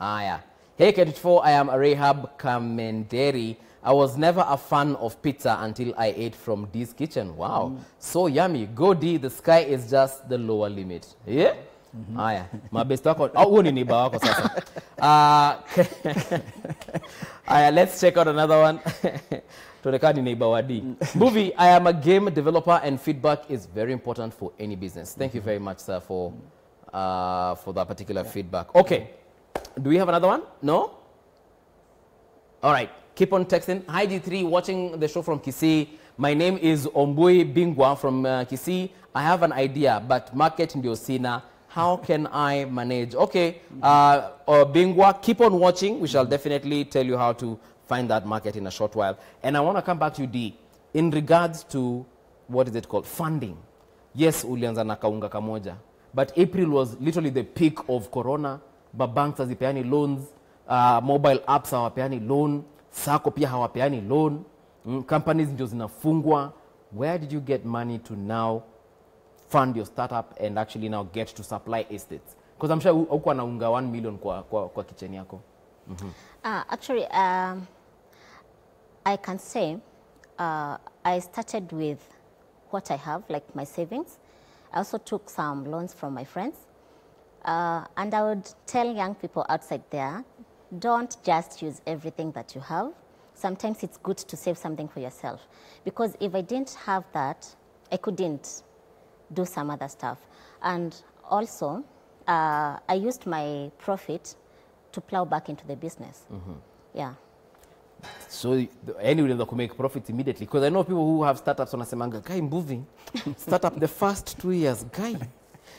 Yeah. Hey, K24, I am Rahab Kamenderi. I was never a fan of pizza until I ate from D's kitchen. Wow. So yummy. Go D, the sky is just the lower limit. Yeah? Yeah. Mabesti wako. Huo ni neighbor wako sasa. Let's check out another one. Tuonekani neighbor wa D. Movie, I am a game developer and feedback is very important for any business. Thank you very much, sir, for that particular feedback. Okay. Do we have another one? No? All right. Keep on texting. Hi, G3, watching the show from Kisii. My name is Ombui Bingwa from Kisii. I have an idea, but market ndio sina. How can I manage? Okay. Bingwa, keep on watching. We shall definitely tell you how to find that market in a short while. And I want to come back to you, D, in regards to, what is it called? Funding. Yes, ulianza na kaunga kamoja. But April was literally the peak of Corona. Banks hazipeani loans, mobile apps hawapeani loan, sako pia hawapeani loan, companies ndio zinafungwa. Where did you get money to now fund your startup and actually now get to supply estates? Because I'm sure uko na unga 1 million kwa kitchen yako. Actually, I can say I started with what I have, like my savings. I also took some loans from my friends. And I would tell young people outside there, don't just use everything that you have. Sometimes it's good to save something for yourself. Because if I didn't have that, I couldn't do some other stuff. And also, I used my profit to plow back into the business. Yeah. So anyway, they could make profits immediately. Because I know people who have startups on a semanga, guy moving, start up the first 2 years, guy.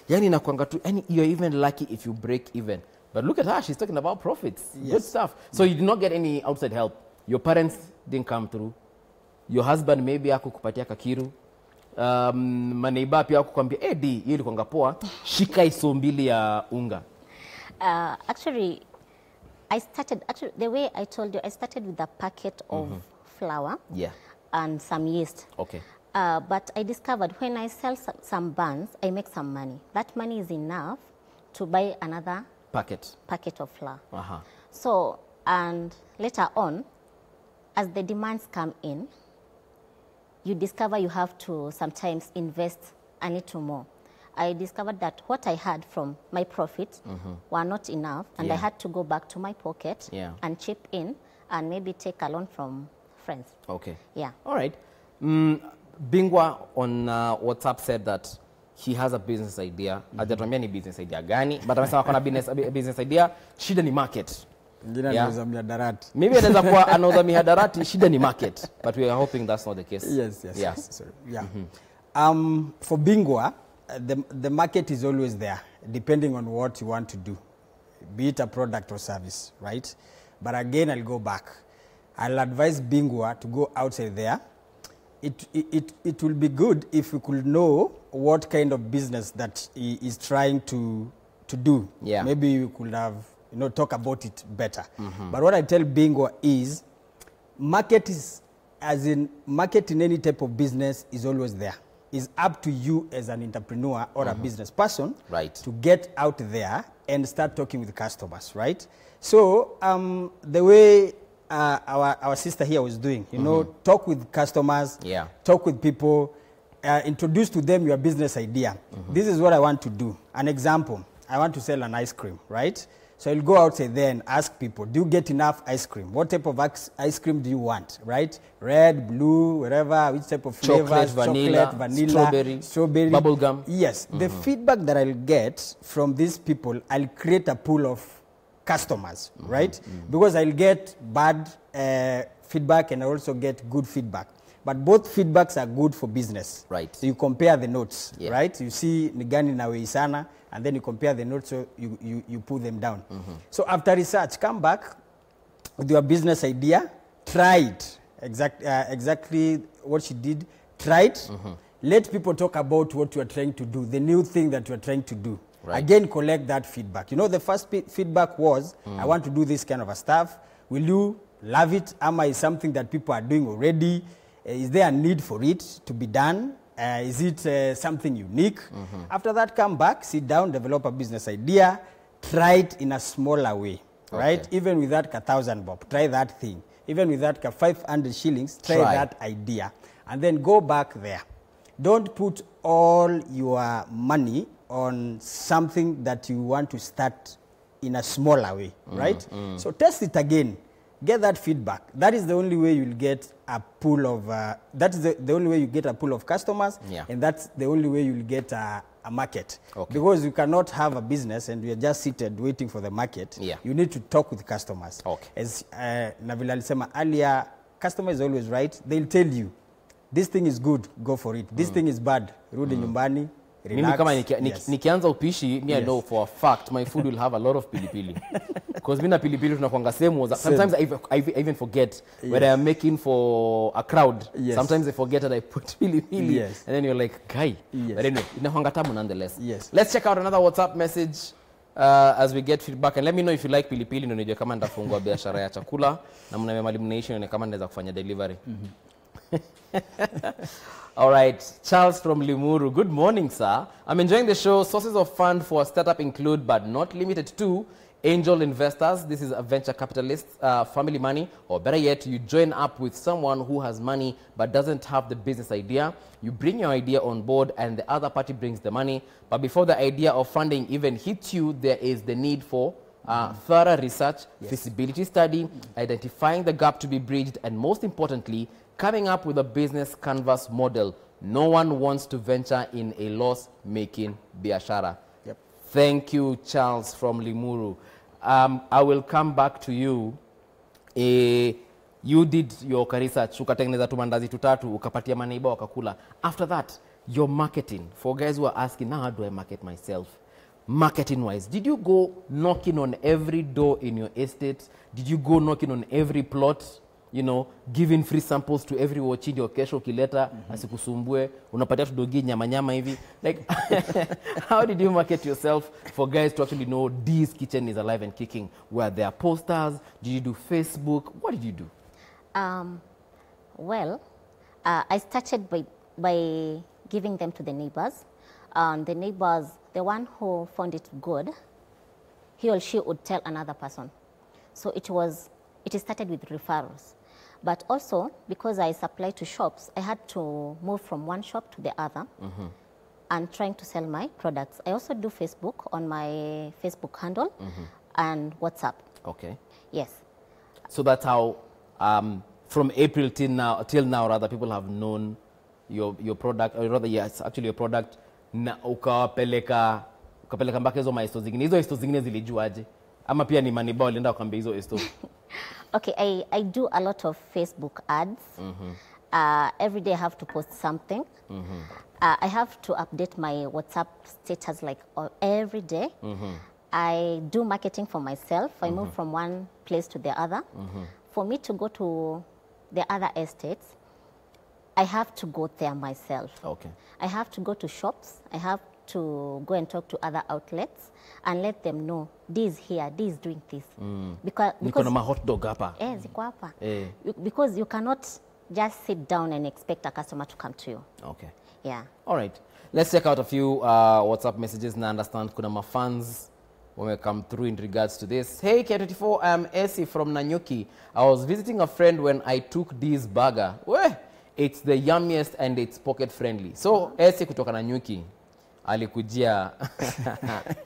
Yani nakuanga tu, and you're even lucky if you break even. But look at her, she's talking about profits. Yes. Good stuff. So you did not get any outside help. Your parents didn't come through. Your husband maybe akukupatia kakiru. Maneiba pia akukwambia, di, hiyo ilikuanga poa, shika iso mbili ya unga. Actually, the way I told you, I started with a packet of flour and some yeast. Okay. But I discovered when I sell some buns, I make some money. That money is enough to buy another packet of flour. So, and later on, as the demands come in, you discover you have to sometimes invest a little more. I discovered that what I had from my profit were not enough, and I had to go back to my pocket and chip in and maybe take a loan from friends. Okay. Yeah. All right. Bingwa on WhatsApp said that he has a business idea. Hajatuambia ni business idea gani, but amesema kuna business idea, shida ni market. Anauza mihadarati. Maybe anaweza kuwa anauza mihadarati, shida ni market, but we are hoping that's not the case. Yes. Sorry. Yeah. For Bingwa, the market is always there, depending on what you want to do, be it a product or service, right? But again, I'll go back. I'll advise Bingwa to go outside there. It will be good if we could know what kind of business that he is trying to do. Yeah. Maybe we could have, talk about it better. But what I tell Bingwa is, market in any type of business is always there. It's up to you as an entrepreneur or a business person to get out there and start talking with customers, right? So the way our sister here was doing, talk with customers, talk with people, introduce to them your business idea. This is what I want to do. An example, I want to sell an ice cream, right? So I'll go outside there and ask people, do you get enough ice cream? What type of ice cream do you want, right? Red, blue, whatever, which type of flavors? Chocolate, vanilla, strawberry, bubble gum. Yes. The feedback that I'll get from these people, I'll create a pool of customers, right? Because I'll get bad feedback and I also get good feedback. But both feedbacks are good for business. Right. So you compare the notes, right? You see Nigani na Weisana, and then you compare the notes, so you put them down. So after research, come back with your business idea, try it. Exactly what she did, try it. Let people talk about what you are trying to do, the new thing that you are trying to do. Right. Again, collect that feedback. The first feedback was, I want to do this kind of a stuff. Will you love it? Is something that people are doing already? Is there a need for it to be done? Is it something unique? After that, come back, sit down, develop a business idea, try it in a smaller way. right? Even with that 1,000 bob, try that thing. Even with that 500 shillings, try that idea. And then go back there. Don't put all your money on something that you want to start in a smaller way, right? So test it again. Get that feedback. That is the only way you'll get a pool of, that is the only way you get a pool of customers, and that's the only way you'll get a market. Because you cannot have a business and you're just seated waiting for the market. You need to talk with customers. As Navila alisema earlier, customer is always right. They'll tell you, this thing is good, go for it. This thing is bad, rudi nyumbani. Relax. Mimi kama nikianza upishi, I know for a fact my food will have a lot of pilipili. Because mimi na pilipili tunakuanga same. Sometimes I even forget when I am making for a crowd. Sometimes I forget that I put pilipili. And then you're like, guy. But anyway, inakuanga tamu nonetheless. Let's check out another WhatsApp message as we get feedback. And let me know if you like pilipili, ndio nijue kama nitafungua biashara ya chakula na mnamemali mnaishi na kama naweza kufanya delivery. All right, Charles from Limuru. Good morning, sir. I'm enjoying the show. Sources of fund for a startup include, but not limited to, angel investors. This is a venture capitalist, family money, or better yet, you join up with someone who has money but doesn't have the business idea. You bring your idea on board and the other party brings the money. But before the idea of funding even hits you, there is the need for thorough research, feasibility study, identifying the gap to be bridged, and most importantly, coming up with a business canvas model. No one wants to venture in a loss-making biashara. Thank you, Charles from Limuru. I will come back to you. You did your research, ukatengeneza tumandazi tutatu, ukapatia maneiba wakakula. After that, your marketing. For guys who are asking, now how do I market myself? Marketing-wise, did you go knocking on every door in your estate? Did you go knocking on every plot? You know, giving free samples to every watching your kesho kileta, asikusumbue, unapatia tudogi nyama hivi. Like, how did you market yourself for guys to actually know this kitchen is alive and kicking? Were there posters? Did you do Facebook? What did you do? Well, I started by giving them to the neighbors. The neighbors, the one who found it good, he or she would tell another person. So it started with referrals. But also, because I supply to shops, I had to move from one shop to the other and trying to sell my products. I also do Facebook on my Facebook handle and WhatsApp. Okay. Yes. So that's how, from April till now, rather, people have known your product, or rather, yes, actually your product, na ukapeleka mpaka hizo maesto zingine. Hizo esto zingine zilijuaje? Ama pia ni maniba walienda wakambia hizo esto? Okay, I do a lot of Facebook ads. Every day I have to post something. I have to update my WhatsApp status like every day. I do marketing for myself. I move from one place to the other. For me to go to the other estates, I have to go there myself. Okay. I have to go to shops. I have to go and talk to other outlets and let them know this here, this doing this. Because hot dog hapa. Ziko hapa. Because you cannot just sit down and expect a customer to come to you. Okay. Yeah. All right. Let's check out a few WhatsApp messages and understand kuna mafans when we come through in regards to this. Hey K24, I'm Essie from Nanyuki. I was visiting a friend when I took this burger. Weh, it's the yummiest and it's pocket friendly. So Essie kutoka Nanyuki. Alikujia.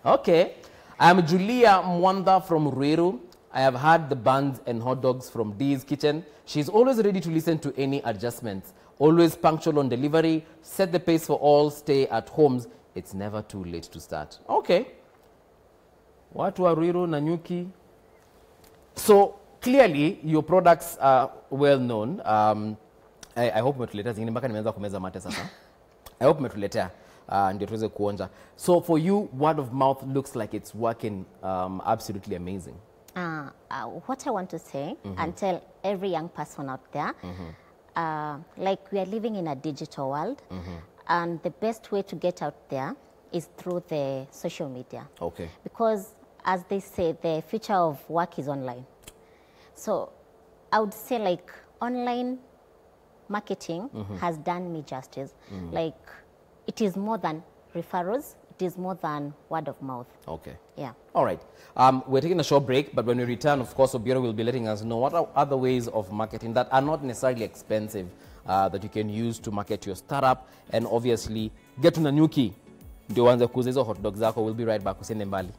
Okay. I'm Julia Mwanda from Ruiru. I have had the buns and hot dogs from Dee's Kitchen. She's always ready to listen to any adjustments. Always punctual on delivery. Set the pace for all. Stay at homes. It's never too late to start. Okay. Watu wa Ruiru, Nanyuki. So clearly your products are well known. I hope umetuletea zingine mpaka nimeanza kumeza mate sasa. I hope umetuletea. Ndio tuweze kuonja. So for you, word of mouth looks like it's working absolutely amazing. What I want to say and tell every young person out there, like we are living in a digital world, and the best way to get out there is through the social media. Okay. Because as they say, the future of work is online. So I would say like online marketing has done me justice. Like, it is more than referrals. it is more than word of mouth. Okay. Yeah. All right. We're taking a short break, but when we return, of course, Obiero will be letting us know what are other ways of marketing that are not necessarily expensive that you can use to market your startup, and obviously get to Nanyuki. Ndio uanze kuuza hizo hot dogs zako. We'll be right back. Usiende mbali.